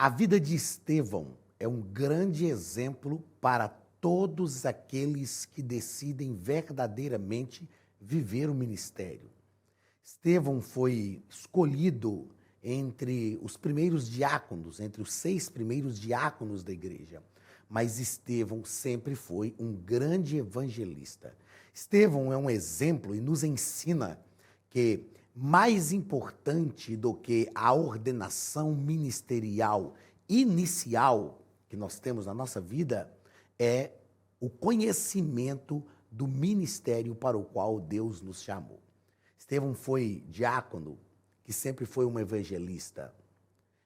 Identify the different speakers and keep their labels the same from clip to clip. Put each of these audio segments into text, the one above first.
Speaker 1: A vida de Estevão é um grande exemplo para todos aqueles que decidem verdadeiramente viver o ministério. Estevão foi escolhido entre os primeiros diáconos, entre os 6 primeiros diáconos da igreja. Mas Estevão sempre foi um grande evangelista. Estevão é um exemplo e nos ensina que mais importante do que a ordenação ministerial inicial que nós temos na nossa vida é o conhecimento do ministério para o qual Deus nos chamou. Estevão foi diácono, que sempre foi um evangelista.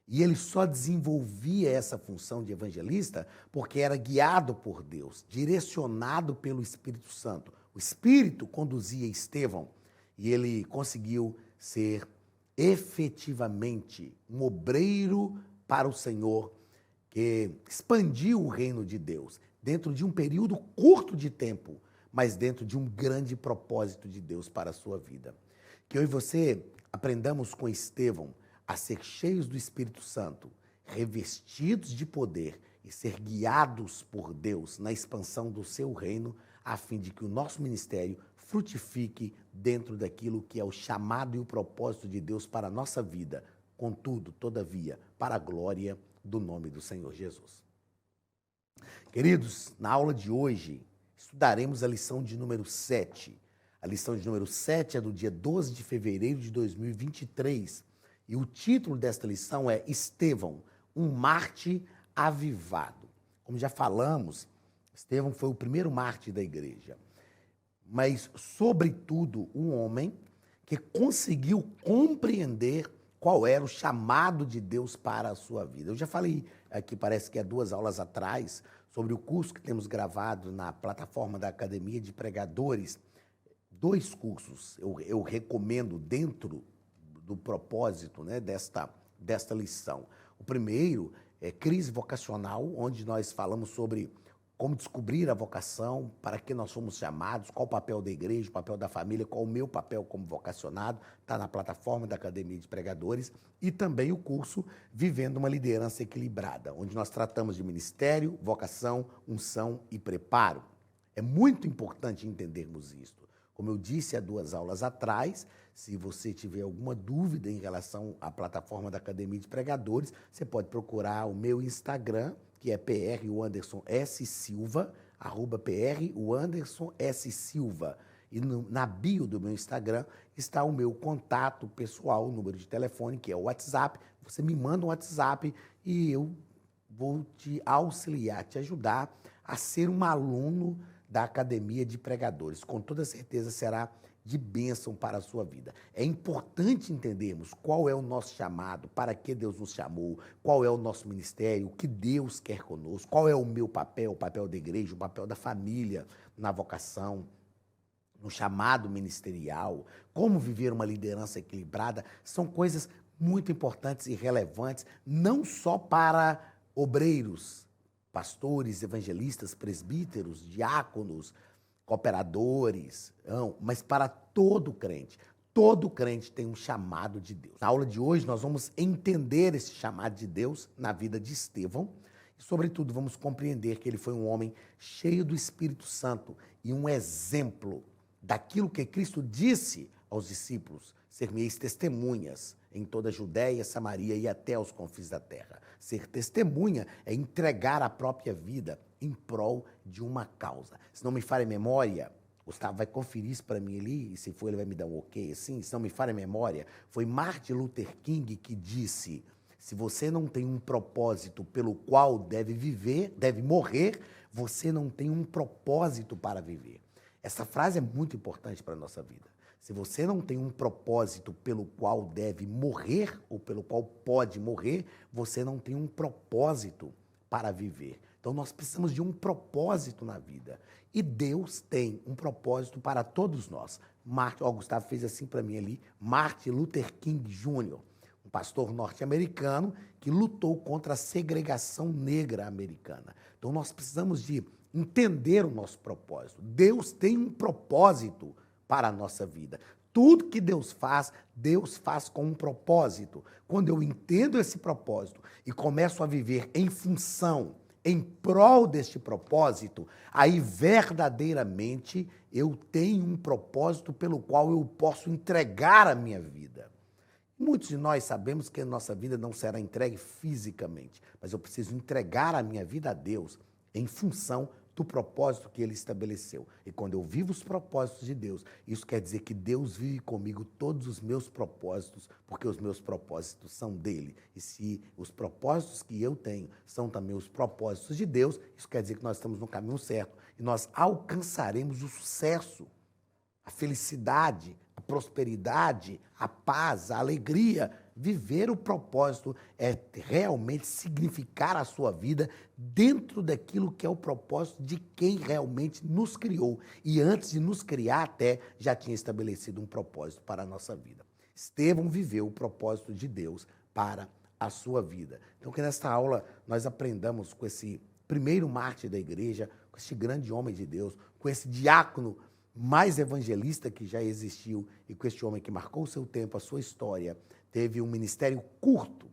Speaker 1: E ele só desenvolvia essa função de evangelista porque era guiado por Deus, direcionado pelo Espírito Santo. O Espírito conduzia Estevão e ele conseguiu ser efetivamente um obreiro para o Senhor que expandiu o reino de Deus dentro de um período curto de tempo, mas dentro de um grande propósito de Deus para a sua vida. Que eu e você aprendamos com Estevão a ser cheios do Espírito Santo, revestidos de poder e ser guiados por Deus na expansão do seu reino, a fim de que o nosso ministério frutifique dentro daquilo que é o chamado e o propósito de Deus para a nossa vida. Contudo, todavia, para a glória do nome do Senhor Jesus. Queridos, na aula de hoje, estudaremos a lição de número 7. A lição de número 7 é do dia 12 de fevereiro de 2023. E o título desta lição é Estevão, um mártir avivado. Como já falamos, Estevão foi o primeiro mártir da igreja. Mas, sobretudo, um homem que conseguiu compreender qual era o chamado de Deus para a sua vida. Eu já falei aqui, parece que há 2 aulas atrás, sobre o curso que temos gravado na plataforma da Academia de Pregadores. 2 cursos eu recomendo dentro do propósito, né, desta lição. O primeiro é Crise Vocacional, onde nós falamos sobre como descobrir a vocação, para que nós somos chamados, qual o papel da igreja, o papel da família, qual o meu papel como vocacionado, está na plataforma da Academia de Pregadores, e também o curso Vivendo uma Liderança Equilibrada, onde nós tratamos de ministério, vocação, unção e preparo. É muito importante entendermos isso. Como eu disse há 2 aulas atrás, se você tiver alguma dúvida em relação à plataforma da Academia de Pregadores, você pode procurar o meu Instagram, que é @PRWandersonSSilva, @PRWandersonSSilva. E na bio do meu Instagram está o meu contato pessoal, o número de telefone, que é o WhatsApp. Você me manda um WhatsApp e eu vou te auxiliar, te ajudar a ser um aluno da Academia de Pregadores. Com toda certeza será de bênção para a sua vida. É importante entendermos qual é o nosso chamado, para que Deus nos chamou, qual é o nosso ministério, o que Deus quer conosco, qual é o meu papel, o papel da igreja, o papel da família na vocação, no chamado ministerial, como viver uma liderança equilibrada. São coisas muito importantes e relevantes, não só para obreiros, pastores, evangelistas, presbíteros, diáconos, cooperadores, não, mas para todo crente. Todo crente tem um chamado de Deus. Na aula de hoje, nós vamos entender esse chamado de Deus na vida de Estevão e, sobretudo, vamos compreender que ele foi um homem cheio do Espírito Santo e um exemplo daquilo que Cristo disse aos discípulos: ser-me-eis testemunhas em toda a Judéia, Samaria e até aos confins da terra. Ser testemunha é entregar a própria vida em prol de uma causa. Se não me falha a memória, Gustavo vai conferir isso para mim ali, e se for ele vai me dar um ok, assim, se não me falha a memória, foi Martin Luther King que disse: se você não tem um propósito pelo qual deve viver, deve morrer, você não tem um propósito para viver. Essa frase é muito importante para a nossa vida. Se você não tem um propósito pelo qual deve morrer, ou pelo qual pode morrer, você não tem um propósito para viver. Então, nós precisamos de um propósito na vida. E Deus tem um propósito para todos nós. Gustavo fez assim para mim ali, Martin Luther King Jr., um pastor norte-americano que lutou contra a segregação negra americana. Então, nós precisamos de entender o nosso propósito. Deus tem um propósito para a nossa vida. tudo que Deus faz com um propósito. Quando eu entendo esse propósito e começo a viver em função, em prol deste propósito, aí verdadeiramente eu tenho um propósito pelo qual eu posso entregar a minha vida. Muitos de nós sabemos que a nossa vida não será entregue fisicamente, mas eu preciso entregar a minha vida a Deus em função do propósito que Ele estabeleceu. E quando eu vivo os propósitos de Deus, isso quer dizer que Deus vive comigo todos os meus propósitos, porque os meus propósitos são dele. E se os propósitos que eu tenho são também os propósitos de Deus, isso quer dizer que nós estamos no caminho certo e nós alcançaremos o sucesso, a felicidade, a prosperidade, a paz, a alegria. Viver o propósito é realmente significar a sua vida dentro daquilo que é o propósito de quem realmente nos criou. E antes de nos criar até, já tinha estabelecido um propósito para a nossa vida. Estevão viveu o propósito de Deus para a sua vida. Então, que nesta aula nós aprendamos com esse primeiro mártir da igreja, com esse grande homem de Deus, com esse diácono mais evangelista que já existiu e com este homem que marcou o seu tempo, a sua história, teve um ministério curto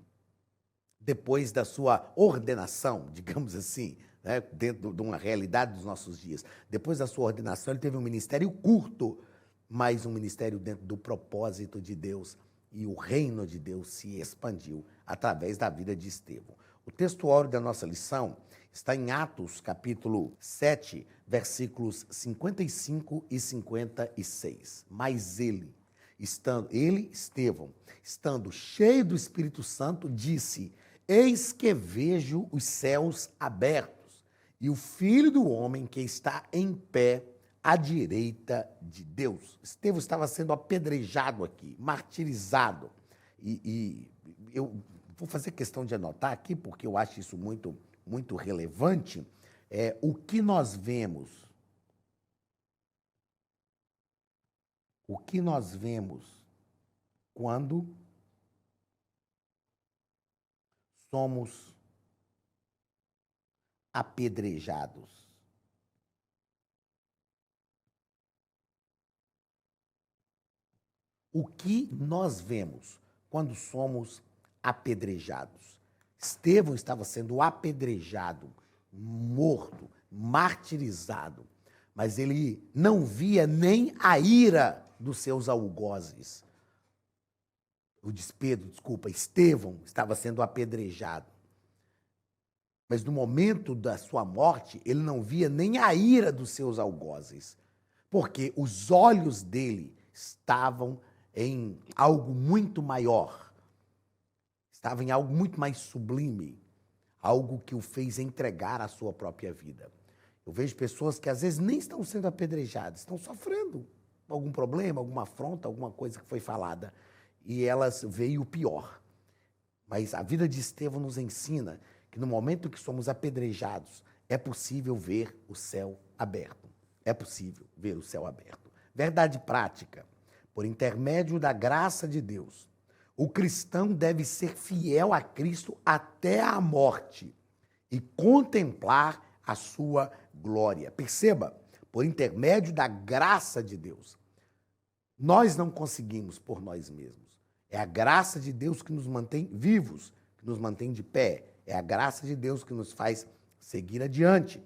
Speaker 1: depois da sua ordenação, digamos assim, né, dentro de uma realidade dos nossos dias. Depois da sua ordenação, ele teve um ministério curto, mas um ministério dentro do propósito de Deus, e o reino de Deus se expandiu através da vida de Estevão. O textuário da nossa lição está em Atos, capítulo 7, versículos 55 e 56. Mas ele, Estevão, estando cheio do Espírito Santo, disse: eis que vejo os céus abertos e o Filho do Homem que está em pé à direita de Deus. Estevão estava sendo apedrejado aqui, martirizado. E eu vou fazer questão de anotar aqui, porque eu acho isso muito relevante. O que nós vemos, quando somos apedrejados. O que nós vemos quando somos apedrejados? Estevão estava sendo apedrejado, morto, martirizado, mas ele não via nem a ira dos seus algozes. Estevão estava sendo apedrejado. Mas no momento da sua morte, ele não via nem a ira dos seus algozes, porque os olhos dele estavam em algo muito maior, estava em algo muito mais sublime, algo que o fez entregar a sua própria vida. Eu vejo pessoas que às vezes nem estão sendo apedrejadas, estão sofrendo algum problema, alguma afronta, alguma coisa que foi falada, e elas veem o pior. Mas a vida de Estevão nos ensina que no momento que somos apedrejados, é possível ver o céu aberto. É possível ver o céu aberto. Verdade prática. Por intermédio da graça de Deus, o cristão deve ser fiel a Cristo até a morte e contemplar a sua glória. Perceba, por intermédio da graça de Deus. Nós não conseguimos por nós mesmos. É a graça de Deus que nos mantém vivos, que nos mantém de pé. É a graça de Deus que nos faz seguir adiante.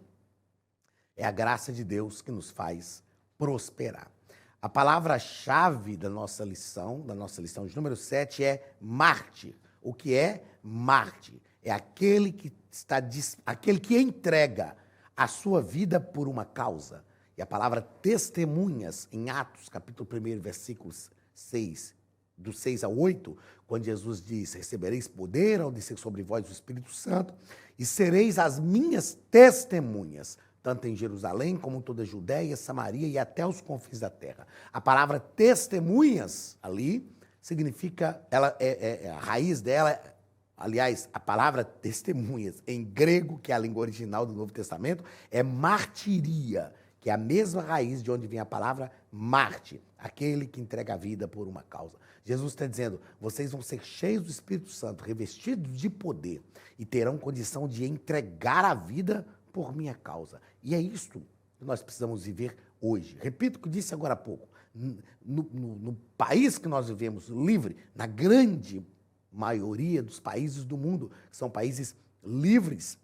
Speaker 1: É a graça de Deus que nos faz prosperar. A palavra-chave da nossa lição de número 7 é mártir. O que é mártir? É aquele que entrega a sua vida por uma causa. E a palavra testemunhas, em Atos, capítulo 1, versículos 6, do 6 ao 8, quando Jesus diz: recebereis poder ao descer sobre vós o Espírito Santo, e sereis as minhas testemunhas, tanto em Jerusalém como em toda a Judéia, Samaria e até os confins da terra. A palavra testemunhas ali significa, a raiz dela, aliás, a palavra testemunhas em grego, que é a língua original do Novo Testamento, é martiria, que é a mesma raiz de onde vem a palavra mártir, aquele que entrega a vida por uma causa. Jesus está dizendo: vocês vão ser cheios do Espírito Santo, revestidos de poder, e terão condição de entregar a vida por minha causa. E é isto que nós precisamos viver hoje. Repito o que disse agora há pouco: no país que nós vivemos, livre, na grande maioria dos países do mundo, que são países livres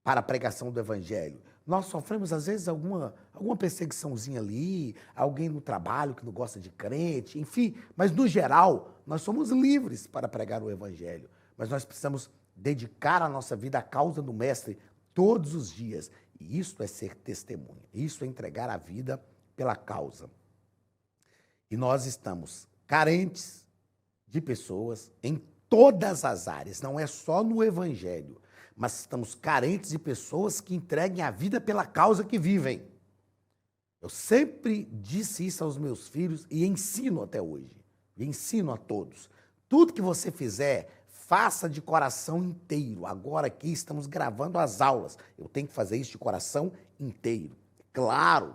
Speaker 1: para a pregação do evangelho. Nós sofremos, às vezes, alguma perseguiçãozinha ali, alguém no trabalho que não gosta de crente, enfim, mas, no geral, nós somos livres para pregar o evangelho. Mas nós precisamos dedicar a nossa vida à causa do Mestre todos os dias. E isso é ser testemunha, isso é entregar a vida pela causa. E nós estamos carentes de pessoas em todas as áreas, não é só no evangelho, mas estamos carentes de pessoas que entreguem a vida pela causa que vivem. Eu sempre disse isso aos meus filhos e ensino até hoje. E ensino a todos. Tudo que você fizer, faça de coração inteiro. Agora aqui estamos gravando as aulas. Eu tenho que fazer isso de coração inteiro. Claro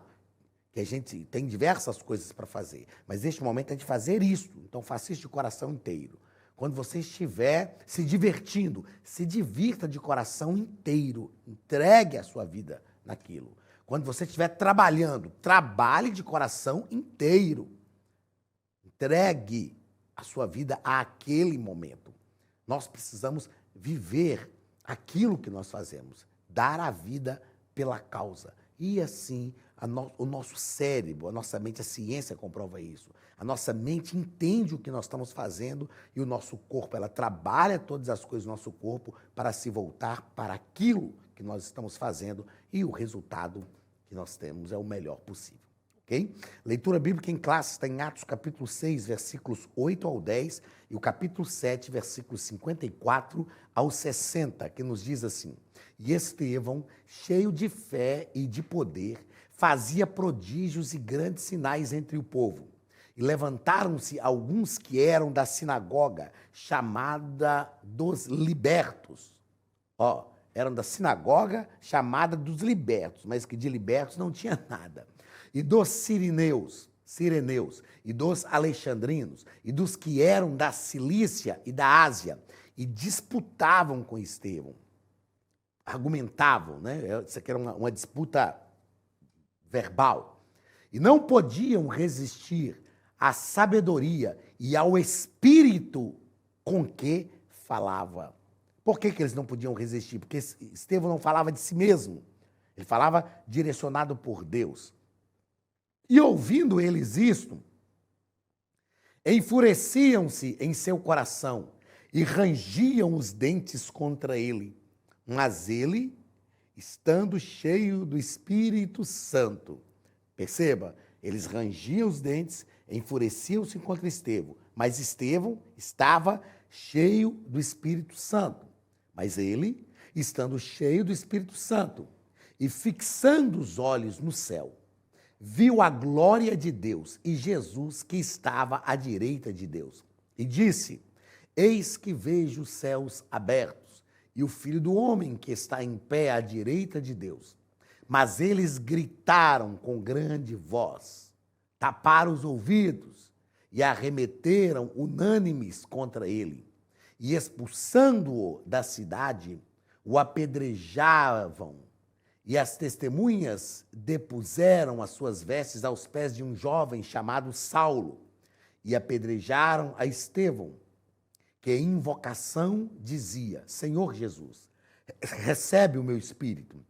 Speaker 1: que a gente tem diversas coisas para fazer, mas neste momento é de fazer isso. Então faça isso de coração inteiro. Quando você estiver se divertindo, se divirta de coração inteiro. Entregue a sua vida naquilo. Quando você estiver trabalhando, trabalhe de coração inteiro. Entregue a sua vida àquele momento. Nós precisamos viver aquilo que nós fazemos. Dar a vida pela causa. E assim, o nosso cérebro, a nossa mente, a ciência comprova isso. A nossa mente entende o que nós estamos fazendo e o nosso corpo, ela trabalha todas as coisas do nosso corpo para se voltar para aquilo que nós estamos fazendo e o resultado que nós temos é o melhor possível. Ok? Leitura bíblica em classe está em Atos capítulo 6, versículos 8 ao 10 e o capítulo 7, versículos 54 ao 60, que nos diz assim: E Estevão, cheio de fé e de poder, fazia prodígios e grandes sinais entre o povo. E levantaram-se alguns que eram da sinagoga, chamada dos libertos. Eram da sinagoga chamada dos libertos, mas que de libertos não tinha nada. E dos sireneus, e dos alexandrinos, e dos que eram da Cilícia e da Ásia, e disputavam com Estevão. Argumentavam, né? Isso aqui era uma disputa verbal. E não podiam resistir à sabedoria e ao espírito com que falava. Por que eles não podiam resistir? Porque Estevão não falava de si mesmo. Ele falava direcionado por Deus. E ouvindo eles isto, enfureciam-se em seu coração e rangiam os dentes contra ele. Mas ele, estando cheio do Espírito Santo, perceba, eles rangiam os dentes, enfureciam-se contra Estevão, mas Estevão estava cheio do Espírito Santo. Mas ele, estando cheio do Espírito Santo e fixando os olhos no céu, viu a glória de Deus e Jesus que estava à direita de Deus. E disse: Eis que vejo os céus abertos e o Filho do Homem que está em pé à direita de Deus. Mas eles gritaram com grande voz, taparam os ouvidos e arremeteram unânimes contra ele. E expulsando-o da cidade, o apedrejavam. E as testemunhas depuseram as suas vestes aos pés de um jovem chamado Saulo e apedrejaram a Estevão, que em invocação dizia: Senhor Jesus, recebe o meu espírito.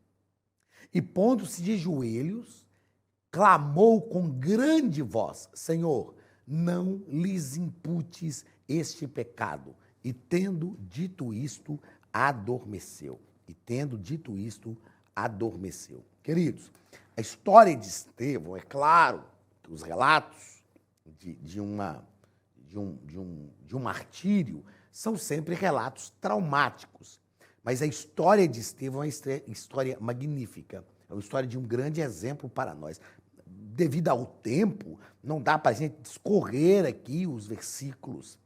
Speaker 1: E pondo-se de joelhos, clamou com grande voz: Senhor, não lhes imputes este pecado. E tendo dito isto, adormeceu. Queridos, a história de Estevão, é claro, os relatos de um martírio são sempre relatos traumáticos. Mas a história de Estevão é uma história magnífica, é uma história de um grande exemplo para nós. Devido ao tempo, não dá para a gente discorrer aqui os versículos.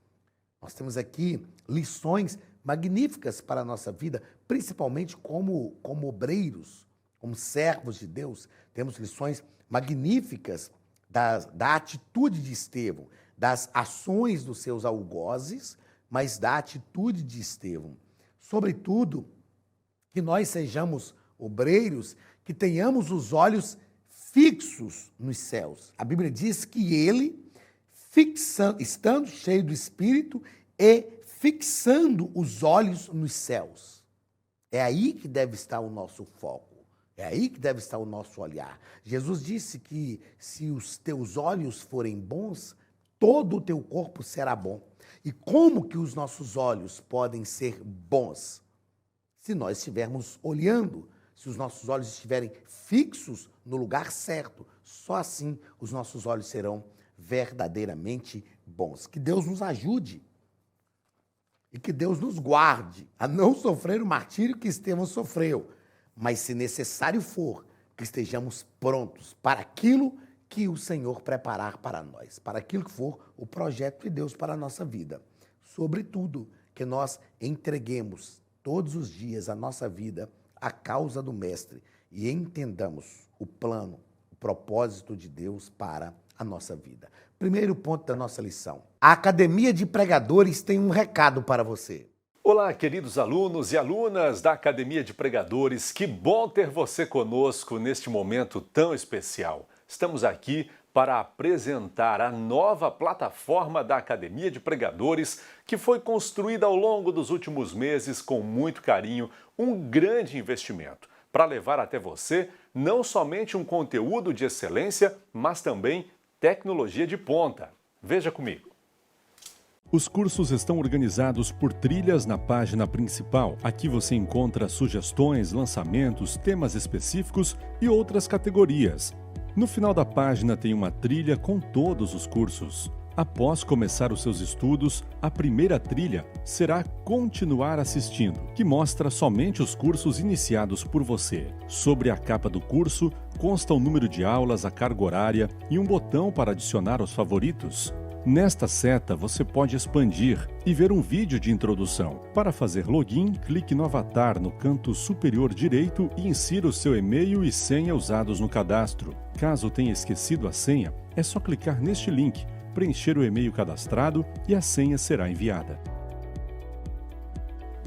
Speaker 1: Nós temos aqui lições magníficas para a nossa vida, principalmente como obreiros, como servos de Deus. Temos lições magníficas da atitude de Estevão, das ações dos seus algozes, mas da atitude de Estevão. Sobretudo, que nós sejamos obreiros, que tenhamos os olhos fixos nos céus. A Bíblia diz que ele, estando cheio do Espírito e fixando os olhos nos céus. É aí que deve estar o nosso foco. É aí que deve estar o nosso olhar. Jesus disse que se os teus olhos forem bons, todo o teu corpo será bom. E como que os nossos olhos podem ser bons? Se nós estivermos olhando, se os nossos olhos estiverem fixos no lugar certo, só assim os nossos olhos serão verdadeiramente bons. Que Deus nos ajude e que Deus nos guarde a não sofrer o martírio que Estevão sofreu, mas se necessário for, que estejamos prontos para aquilo que o Senhor preparar para nós, para aquilo que for o projeto de Deus para a nossa vida. Sobretudo, que nós entreguemos todos os dias a nossa vida à causa do Mestre e entendamos o plano, o propósito de Deus para a nossa vida. Primeiro ponto da nossa lição. A Academia de Pregadores tem um recado para você.
Speaker 2: Olá, queridos alunos e alunas da Academia de Pregadores. Que bom ter você conosco neste momento tão especial. Estamos aqui para apresentar a nova plataforma da Academia de Pregadores, que foi construída ao longo dos últimos meses com muito carinho, um grande investimento, para levar até você não somente um conteúdo de excelência, mas também tecnologia de ponta. Veja comigo. Os cursos estão organizados por trilhas na página principal. Aqui você encontra sugestões, lançamentos, temas específicos e outras categorias. No final da página tem uma trilha com todos os cursos. Após começar os seus estudos, a primeira trilha será Continuar Assistindo, que mostra somente os cursos iniciados por você. Sobre a capa do curso, consta o número de aulas, a carga horária e um botão para adicionar aos favoritos. Nesta seta, você pode expandir e ver um vídeo de introdução. Para fazer login, clique no avatar no canto superior direito e insira o seu e-mail e senha usados no cadastro. Caso tenha esquecido a senha, é só clicar neste link, preencher o e-mail cadastrado e a senha será enviada.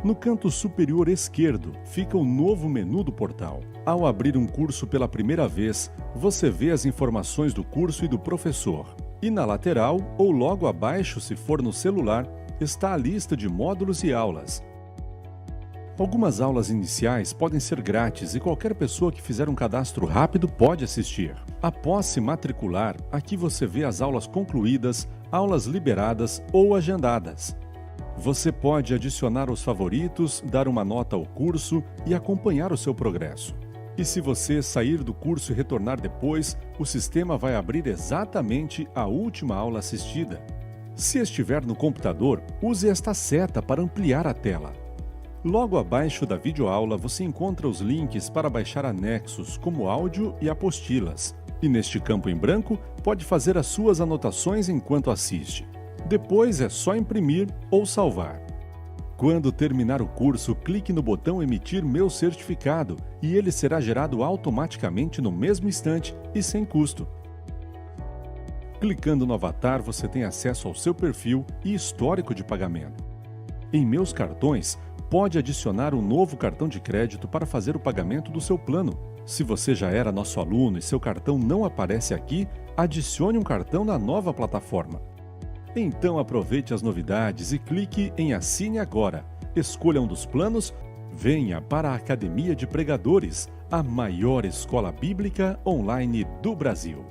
Speaker 2: No canto superior esquerdo fica o novo menu do portal. Ao abrir um curso pela primeira vez, você vê as informações do curso e do professor. E na lateral, ou logo abaixo se for no celular, está a lista de módulos e aulas. Algumas aulas iniciais podem ser grátis e qualquer pessoa que fizer um cadastro rápido pode assistir. Após se matricular, aqui você vê as aulas concluídas, aulas liberadas ou agendadas. Você pode adicionar os favoritos, dar uma nota ao curso e acompanhar o seu progresso. E se você sair do curso e retornar depois, o sistema vai abrir exatamente a última aula assistida. Se estiver no computador, use esta seta para ampliar a tela. Logo abaixo da videoaula você encontra os links para baixar anexos, como áudio e apostilas. E neste campo em branco, pode fazer as suas anotações enquanto assiste. Depois é só imprimir ou salvar. Quando terminar o curso, clique no botão Emitir meu certificado e ele será gerado automaticamente no mesmo instante e sem custo. Clicando no avatar, você tem acesso ao seu perfil e histórico de pagamento. Em Meus Cartões, pode adicionar um novo cartão de crédito para fazer o pagamento do seu plano. Se você já era nosso aluno e seu cartão não aparece aqui, adicione um cartão na nova plataforma. Então aproveite as novidades e clique em Assine Agora. Escolha um dos planos, venha para a Academia de Pregadores, a maior escola bíblica online do Brasil.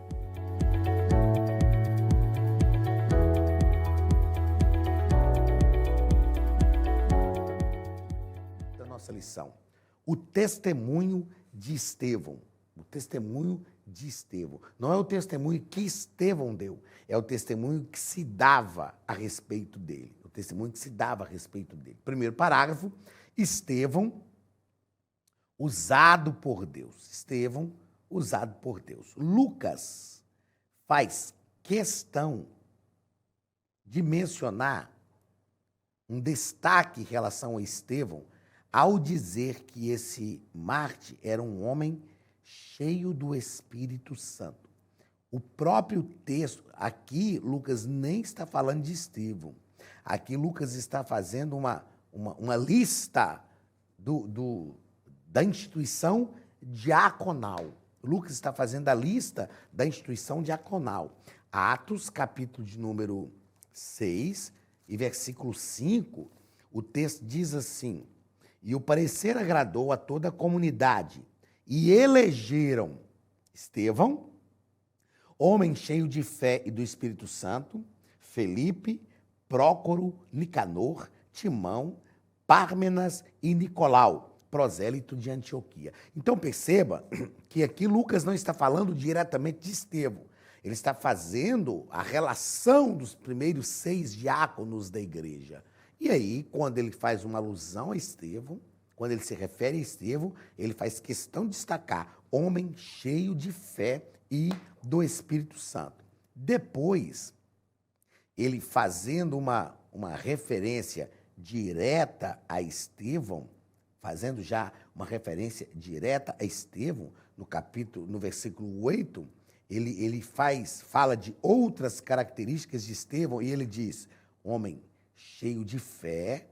Speaker 1: Da nossa lição, o testemunho de Estevão. O testemunho de Estevão. Não é o testemunho que Estevão deu, é o testemunho que se dava a respeito dele. O testemunho que se dava a respeito dele. Primeiro parágrafo, Estevão, usado por Deus. Estevão, usado por Deus. Lucas faz questão de mencionar um destaque em relação a Estevão ao dizer que esse Marte era um homem cheio do Espírito Santo. O próprio texto, aqui Lucas nem está falando de Estevão. Aqui Lucas está fazendo uma lista da instituição diaconal. Lucas está fazendo a lista da instituição diaconal. Atos, capítulo de número 6 e versículo 5, o texto diz assim: e o parecer agradou a toda a comunidade, e elegeram Estevão, homem cheio de fé e do Espírito Santo, Felipe, Prócoro, Nicanor, Timão, Pármenas e Nicolau, prosélito de Antioquia. Então perceba que aqui Lucas não está falando diretamente de Estevão. Ele está fazendo a relação dos primeiros 6 diáconos da igreja. E aí, quando ele faz uma alusão a Estevão, quando ele se refere a Estevão, ele faz questão de destacar homem cheio de fé e do Espírito Santo. Depois, ele fazendo uma referência direta a Estevão, fazendo já uma referência direta a Estevão, no versículo 8, ele fala de outras características de Estevão e ele diz: homem cheio de fé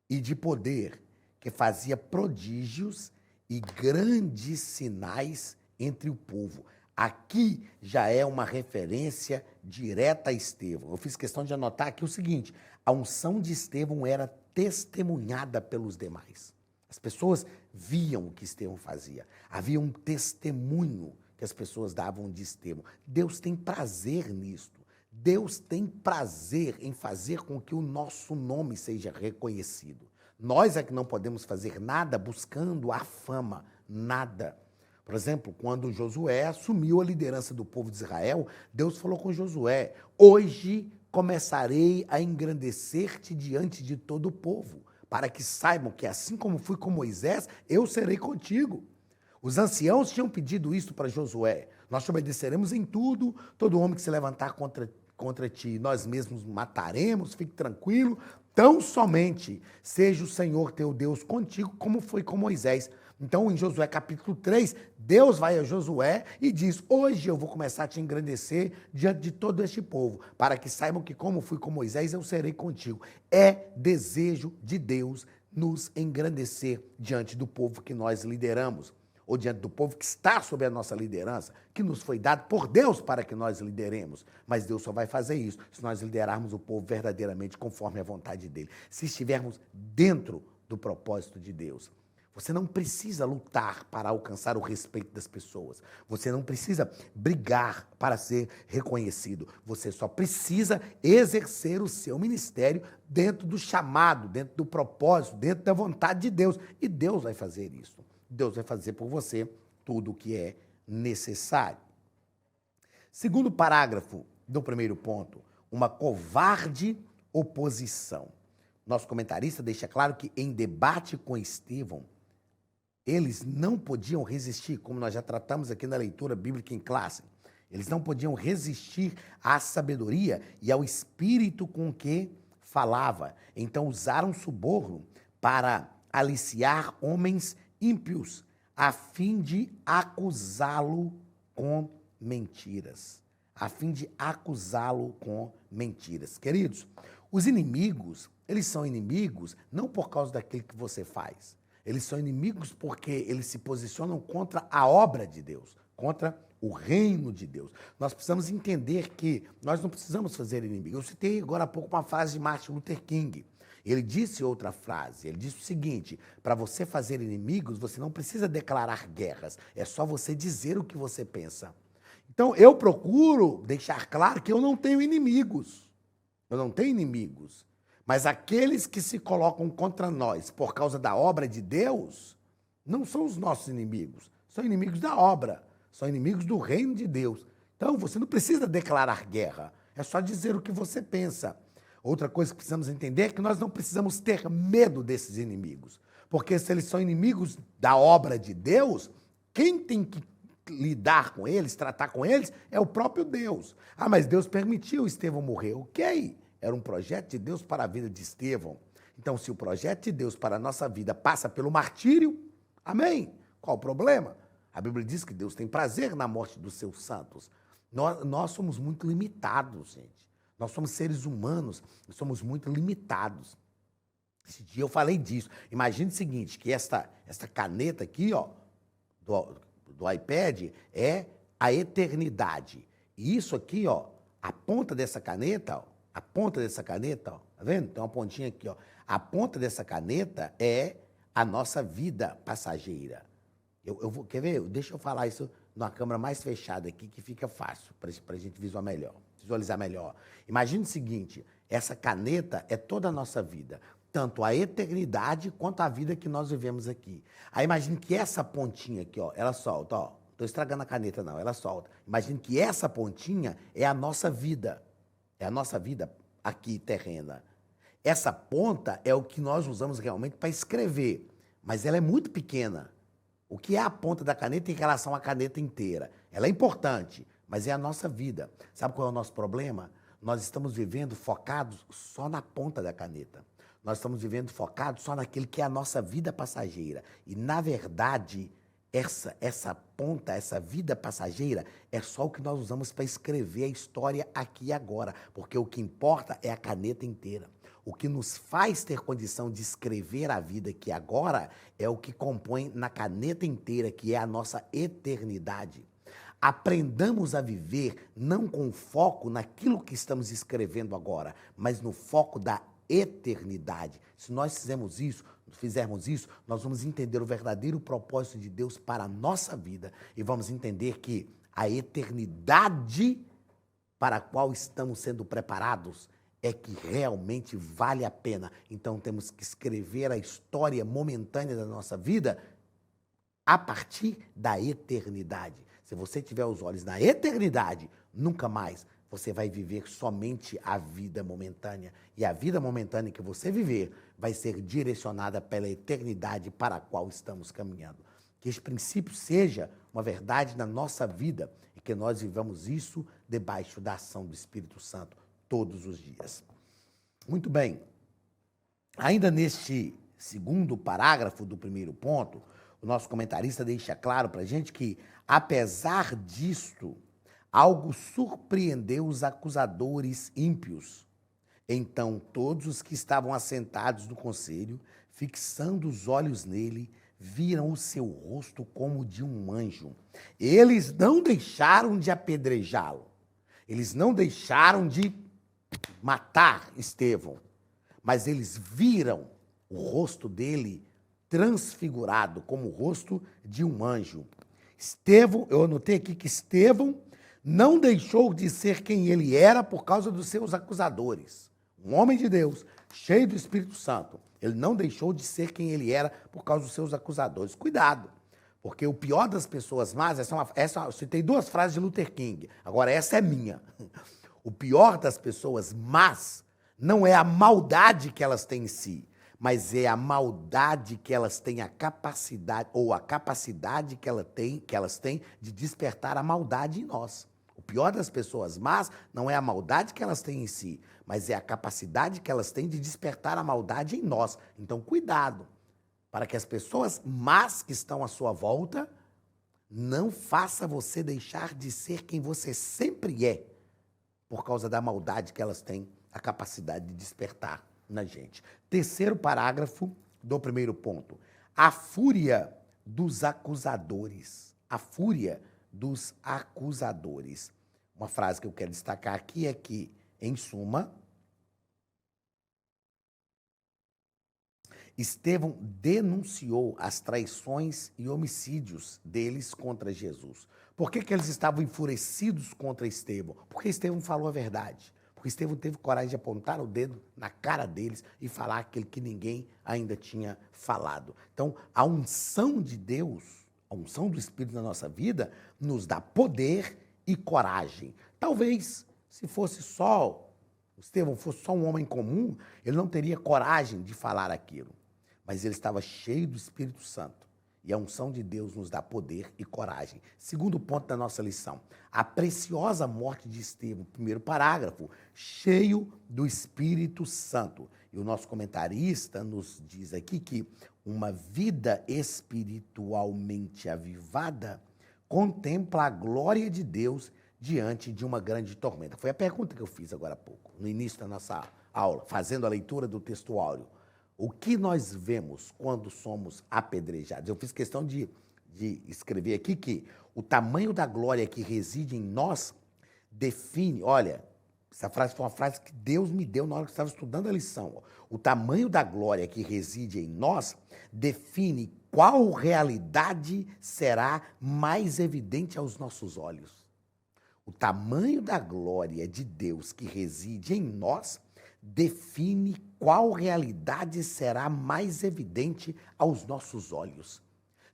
Speaker 1: e de poder, que fazia prodígios e grandes sinais entre o povo. Aqui já é uma referência direta a Estevão. Eu fiz questão de anotar aqui o seguinte: a unção de Estevão era testemunhada pelos demais. As pessoas viam o que Estevão fazia. Havia um testemunho que as pessoas davam de Estevão. Deus tem prazer nisto. Deus tem prazer em fazer com que o nosso nome seja reconhecido. Nós é que não podemos fazer nada buscando a fama, nada. Por exemplo, quando Josué assumiu a liderança do povo de Israel, Deus falou com Josué: hoje começarei a engrandecer-te diante de todo o povo, para que saibam que assim como fui com Moisés, eu serei contigo. Os anciãos tinham pedido isto para Josué: nós te obedeceremos em tudo, todo homem que se levantar contra ti, nós mesmos mataremos, fique tranquilo, tão somente seja o Senhor teu Deus contigo, como foi com Moisés. Então, em Josué capítulo 3, Deus vai a Josué e diz: hoje eu vou começar a te engrandecer diante de todo este povo, para que saibam que como fui com Moisés, eu serei contigo. É desejo de Deus nos engrandecer diante do povo que nós lideramos, ou diante do povo que está sob a nossa liderança, que nos foi dado por Deus para que nós lideremos. Mas Deus só vai fazer isso se nós liderarmos o povo verdadeiramente conforme a vontade dele, se estivermos dentro do propósito de Deus. Você não precisa lutar para alcançar o respeito das pessoas. Você não precisa brigar para ser reconhecido. Você só precisa exercer o seu ministério dentro do chamado, dentro do propósito, dentro da vontade de Deus. E Deus vai fazer isso. Deus vai fazer por você tudo o que é necessário. Segundo parágrafo do primeiro ponto, uma covarde oposição. Nosso comentarista deixa claro que em debate com Estevão, eles não podiam resistir, como nós já tratamos aqui na leitura bíblica em classe, eles não podiam resistir à sabedoria e ao espírito com que falava. Então usaram suborno para aliciar homens ímpios, a fim de acusá-lo com mentiras. A fim de acusá-lo com mentiras. Queridos, os inimigos, eles são inimigos não por causa daquilo que você faz. Eles são inimigos porque eles se posicionam contra a obra de Deus, contra o reino de Deus. Nós precisamos entender que nós não precisamos fazer inimigo. Eu citei agora há pouco uma frase de Martin Luther King. Ele disse outra frase, ele disse o seguinte: para você fazer inimigos, você não precisa declarar guerras, é só você dizer o que você pensa. Então, eu procuro deixar claro que eu não tenho inimigos. Eu não tenho inimigos. Mas aqueles que se colocam contra nós por causa da obra de Deus, não são os nossos inimigos, são inimigos da obra, são inimigos do reino de Deus. Então, você não precisa declarar guerra, é só dizer o que você pensa. Outra coisa que precisamos entender é que nós não precisamos ter medo desses inimigos, porque se eles são inimigos da obra de Deus, quem tem que lidar com eles, tratar com eles, é o próprio Deus. Ah, mas Deus permitiu Estevão morrer. Ok, era um projeto de Deus para a vida de Estevão. Então, se o projeto de Deus para a nossa vida passa pelo martírio, amém. Qual o problema? A Bíblia diz que Deus tem prazer na morte dos seus santos. Nós somos muito limitados, gente. Nós somos seres humanos, somos muito limitados. Esse dia eu falei disso. Imagine o seguinte, que esta caneta aqui, ó, do iPad é a eternidade. E isso aqui, ó, a ponta dessa caneta, ó, a ponta dessa caneta, ó, tá vendo? Tem uma pontinha aqui, ó. A ponta dessa caneta é a nossa vida passageira. Quer ver? Deixa eu falar isso numa câmera mais fechada aqui, que fica fácil para a gente visualizar melhor. Imagine o seguinte, essa caneta é toda a nossa vida, tanto a eternidade quanto a vida que nós vivemos aqui. Aí imagine que essa pontinha aqui, ó, ela solta, ó. Estou estragando a caneta, não, ela solta. Imagine que essa pontinha é a nossa vida. É a nossa vida aqui terrena. Essa ponta é o que nós usamos realmente para escrever, mas ela é muito pequena. O que é a ponta da caneta em relação à caneta inteira? Ela é importante, mas é a nossa vida. Sabe qual é o nosso problema? Nós estamos vivendo focados só na ponta da caneta. Nós estamos vivendo focados só naquilo que é a nossa vida passageira. E, na verdade, essa ponta, essa vida passageira, é só o que nós usamos para escrever a história aqui e agora. Porque o que importa é a caneta inteira. O que nos faz ter condição de escrever a vida aqui agora é o que compõe na caneta inteira, que é a nossa eternidade. Aprendamos a viver não com foco naquilo que estamos escrevendo agora, mas no foco da eternidade. Se nós fizermos isso, nós vamos entender o verdadeiro propósito de Deus para a nossa vida e vamos entender que a eternidade para a qual estamos sendo preparados é que realmente vale a pena. Então temos que escrever a história momentânea da nossa vida a partir da eternidade. Se você tiver os olhos na eternidade, nunca mais você vai viver somente a vida momentânea. E a vida momentânea que você viver vai ser direcionada pela eternidade para a qual estamos caminhando. Que esse princípio seja uma verdade na nossa vida e que nós vivamos isso debaixo da ação do Espírito Santo todos os dias. Muito bem. Ainda neste segundo parágrafo do primeiro ponto, o nosso comentarista deixa claro para a gente que, apesar disto, algo surpreendeu os acusadores ímpios. Então, todos os que estavam assentados no conselho, fixando os olhos nele, viram o seu rosto como de um anjo. Eles não deixaram de apedrejá-lo. Eles não deixaram de matar Estevão, mas eles viram o rosto dele transfigurado como o rosto de um anjo. Estevão, eu anotei aqui que Estevão não deixou de ser quem ele era por causa dos seus acusadores. Um homem de Deus, cheio do Espírito Santo, ele não deixou de ser quem ele era por causa dos seus acusadores. Cuidado, porque o pior das pessoas más, eu citei duas frases de Luther King, agora essa é minha. O pior das pessoas más não é a maldade que elas têm em si, mas é a maldade que elas têm a capacidade, ou a capacidade que elas têm de despertar a maldade em nós. O pior das pessoas más não é a maldade que elas têm em si, mas é a capacidade que elas têm de despertar a maldade em nós. Então, cuidado, para que as pessoas más que estão à sua volta não faça você deixar de ser quem você sempre é, por causa da maldade que elas têm a capacidade de despertar na gente. Terceiro parágrafo do primeiro ponto. A fúria dos acusadores. A fúria dos acusadores. Uma frase que eu quero destacar aqui é que, em suma, Estevão denunciou as traições e homicídios deles contra Jesus. Por que eles estavam enfurecidos contra Estevão? Porque Estevão falou a verdade. Porque Estevão teve coragem de apontar o dedo na cara deles e falar aquilo que ninguém ainda tinha falado. Então, a unção de Deus, a unção do Espírito na nossa vida, nos dá poder e coragem. Talvez, se fosse só, Estevão fosse só um homem comum, ele não teria coragem de falar aquilo. Mas ele estava cheio do Espírito Santo. E a unção de Deus nos dá poder e coragem. Segundo ponto da nossa lição, a preciosa morte de Estevão, primeiro parágrafo, cheio do Espírito Santo. E o nosso comentarista nos diz aqui que uma vida espiritualmente avivada contempla a glória de Deus diante de uma grande tormenta. Foi a pergunta que eu fiz agora há pouco, no início da nossa aula, fazendo a leitura do texto áureo. O que nós vemos quando somos apedrejados? Eu fiz questão de de escrever aqui que o tamanho da glória que reside em nós define, olha, essa frase foi uma frase que Deus me deu na hora que eu estava estudando a lição. O tamanho da glória que reside em nós define qual realidade será mais evidente aos nossos olhos. O tamanho da glória de Deus que reside em nós define qual realidade será mais evidente aos nossos olhos.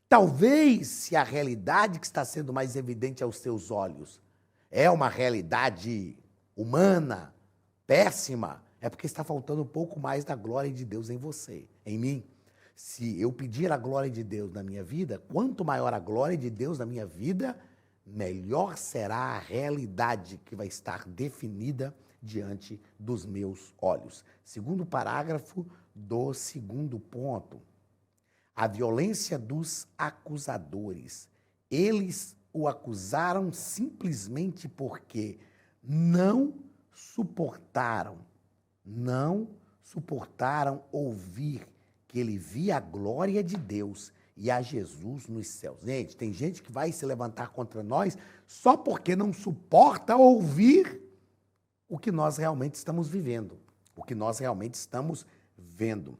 Speaker 1: Talvez, se a realidade que está sendo mais evidente aos seus olhos é uma realidade humana, péssima, é porque está faltando um pouco mais da glória de Deus em você, em mim. Se eu pedir a glória de Deus na minha vida, quanto maior a glória de Deus na minha vida, melhor será a realidade que vai estar definida diante dos meus olhos. Segundo parágrafo do segundo ponto. A violência dos acusadores. Eles o acusaram simplesmente porque não suportaram ouvir que ele via a glória de Deus e a Jesus nos céus. Gente, tem gente que vai se levantar contra nós só porque não suporta ouvir o que nós realmente estamos vivendo, o que nós realmente estamos vendo.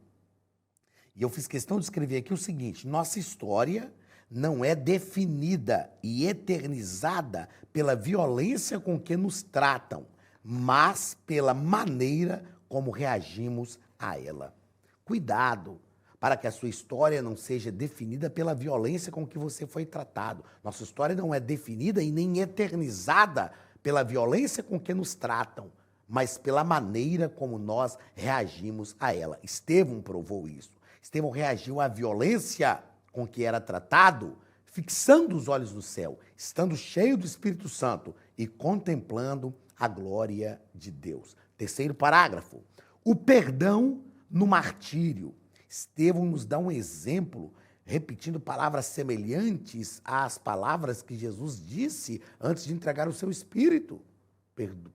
Speaker 1: E eu fiz questão de escrever aqui o seguinte: nossa história não é definida e eternizada pela violência com que nos tratam, mas pela maneira como reagimos a ela. Cuidado para que a sua história não seja definida pela violência com que você foi tratado. Nossa história não é definida e nem eternizada pela violência com que nos tratam, mas pela maneira como nós reagimos a ela. Estevão provou isso. Estevão reagiu à violência com que era tratado, fixando os olhos no céu, estando cheio do Espírito Santo e contemplando a glória de Deus. Terceiro parágrafo. O perdão no martírio. Estevão nos dá um exemplo, repetindo palavras semelhantes às palavras que Jesus disse antes de entregar o seu Espírito.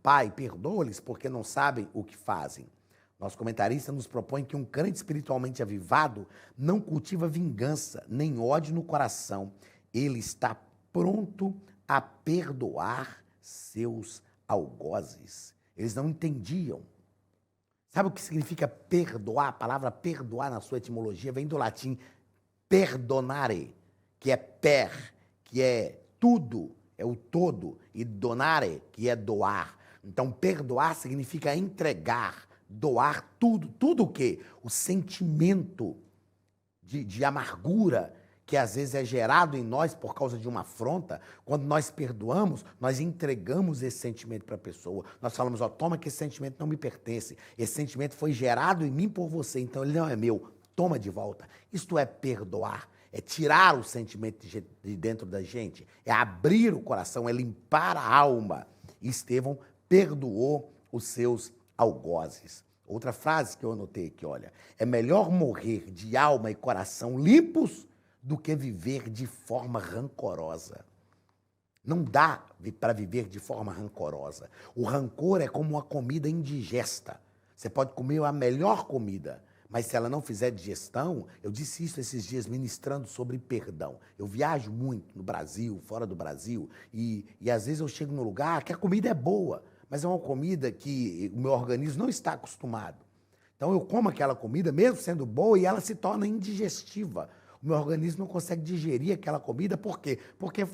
Speaker 1: Pai, perdoa-lhes porque não sabem o que fazem. Nosso comentarista nos propõe que um crente espiritualmente avivado não cultiva vingança, nem ódio no coração. Ele está pronto a perdoar seus algozes. Eles não entendiam. Sabe o que significa perdoar? A palavra perdoar, na sua etimologia, vem do latim perdonare, que é per, que é tudo, é o todo, e donare, que é doar. Então, perdoar significa entregar, doar tudo. Tudo o quê? O sentimento de amargura que às vezes é gerado em nós por causa de uma afronta. Quando nós perdoamos, nós entregamos esse sentimento para a pessoa. Nós falamos, ó, toma que esse sentimento não me pertence. Esse sentimento foi gerado em mim por você, então ele não é meu. Toma de volta. Isto é perdoar. É tirar o sentimento de dentro da gente. É abrir o coração, é limpar a alma. E Estevão perdoou os seus algozes. Outra frase que eu anotei aqui, olha. É melhor morrer de alma e coração limpos do que viver de forma rancorosa. Não dá para viver de forma rancorosa. O rancor é como uma comida indigesta. Você pode comer a melhor comida, mas se ela não fizer digestão, eu disse isso esses dias ministrando sobre perdão. Eu viajo muito no Brasil, fora do Brasil, e às vezes eu chego num lugar que a comida é boa, mas é uma comida que o meu organismo não está acostumado. Então eu como aquela comida, mesmo sendo boa, e ela se torna indigestiva. O meu organismo não consegue digerir aquela comida. Por quê? Porque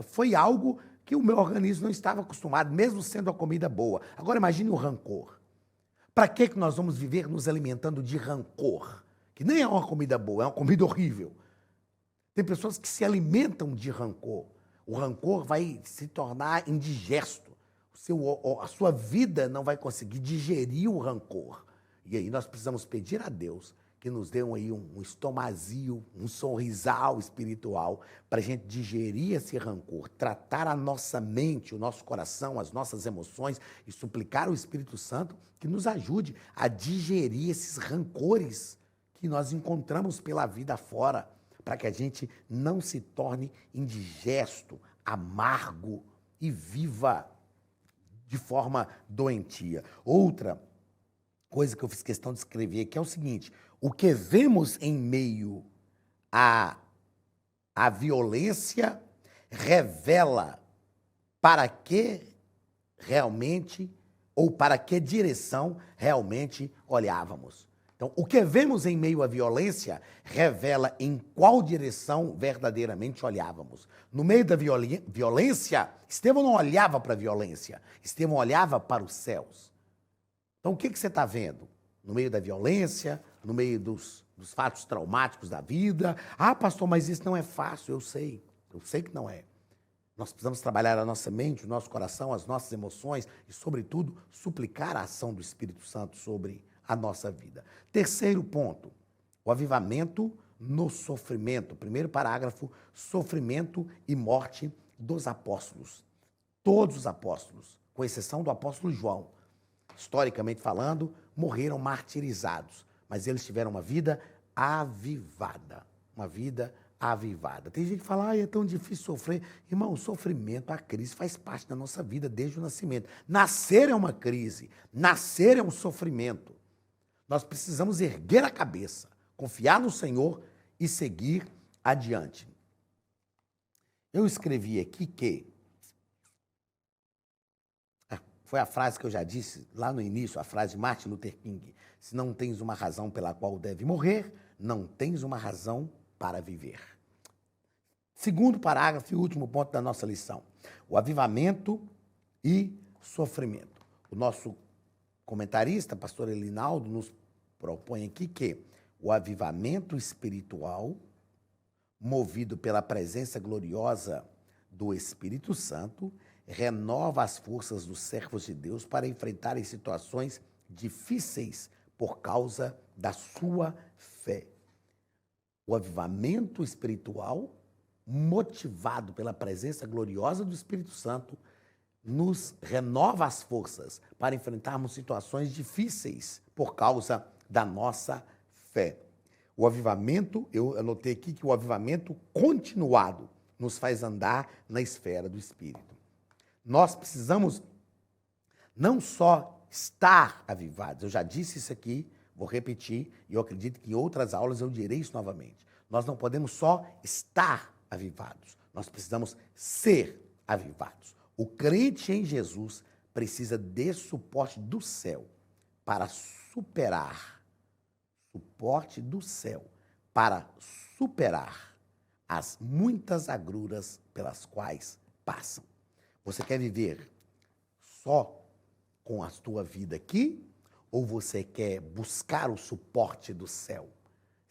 Speaker 1: foi algo que o meu organismo não estava acostumado, mesmo sendo a comida boa. Agora imagine o rancor. Para que nós vamos viver nos alimentando de rancor? Que nem é uma comida boa, é uma comida horrível. Tem pessoas que se alimentam de rancor. O rancor vai se tornar indigesto. A sua vida não vai conseguir digerir o rancor. E aí nós precisamos pedir a Deus que nos dê aí um estomazio, um sorrisal espiritual, para a gente digerir esse rancor, tratar a nossa mente, o nosso coração, as nossas emoções e suplicar ao Espírito Santo que nos ajude a digerir esses rancores que nós encontramos pela vida fora, para que a gente não se torne indigesto, amargo e viva de forma doentia. Outra coisa que eu fiz questão de escrever aqui é o seguinte: o que vemos em meio à A violência revela para que realmente, ou para que direção realmente olhávamos. Então, o que vemos em meio à violência revela em qual direção verdadeiramente olhávamos. No meio da violência, Estevão não olhava para a violência, Estevão olhava para os céus. Então, o que você está vendo? No meio da violência, no meio dos fatos traumáticos da vida. Ah, pastor, mas isso não é fácil, eu sei que não é. Nós precisamos trabalhar a nossa mente, o nosso coração, as nossas emoções e, sobretudo, suplicar a ação do Espírito Santo sobre a nossa vida. Terceiro ponto, o avivamento no sofrimento. Primeiro parágrafo, sofrimento e morte dos apóstolos. Todos os apóstolos, com exceção do apóstolo João, historicamente falando, morreram martirizados, mas eles tiveram uma vida avivada, uma vida avivada. Tem gente que fala, é tão difícil sofrer. Irmão, o sofrimento, a crise faz parte da nossa vida desde o nascimento. Nascer é uma crise, nascer é um sofrimento. Nós precisamos erguer a cabeça, confiar no Senhor e seguir adiante. Eu escrevi aqui que, foi a frase que eu já disse lá no início, a frase de Martin Luther King, se não tens uma razão pela qual deve morrer, não tens uma razão para viver. Segundo parágrafo e último ponto da nossa lição, o avivamento e sofrimento. O nosso comentarista, pastor Elinaldo, nos propõe aqui que o avivamento espiritual, movido pela presença gloriosa do Espírito Santo, renova as forças dos servos de Deus para enfrentarem situações difíceis por causa da sua fé. O avivamento espiritual, motivado pela presença gloriosa do Espírito Santo, nos renova as forças para enfrentarmos situações difíceis por causa da nossa fé. O avivamento, eu anotei aqui que o avivamento continuado nos faz andar na esfera do Espírito. Nós precisamos não só estar avivados, eu já disse isso aqui, vou repetir, e eu acredito que em outras aulas eu direi isso novamente. Nós não podemos só estar avivados, nós precisamos ser avivados. O crente em Jesus precisa de suporte do céu para superar, suporte do céu para superar as muitas agruras pelas quais passam. Você quer viver só com a tua vida aqui ou você quer buscar o suporte do céu?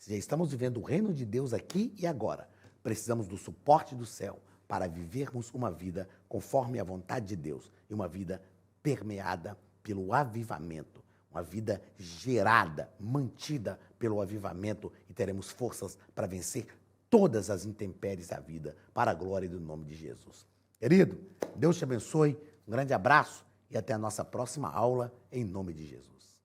Speaker 1: Já estamos vivendo o reino de Deus aqui e agora. Precisamos do suporte do céu para vivermos uma vida conforme a vontade de Deus e uma vida permeada pelo avivamento, uma vida gerada, mantida pelo avivamento e teremos forças para vencer todas as intempéries da vida para a glória do nome de Jesus. Querido, Deus te abençoe, um grande abraço e até a nossa próxima aula em nome de Jesus.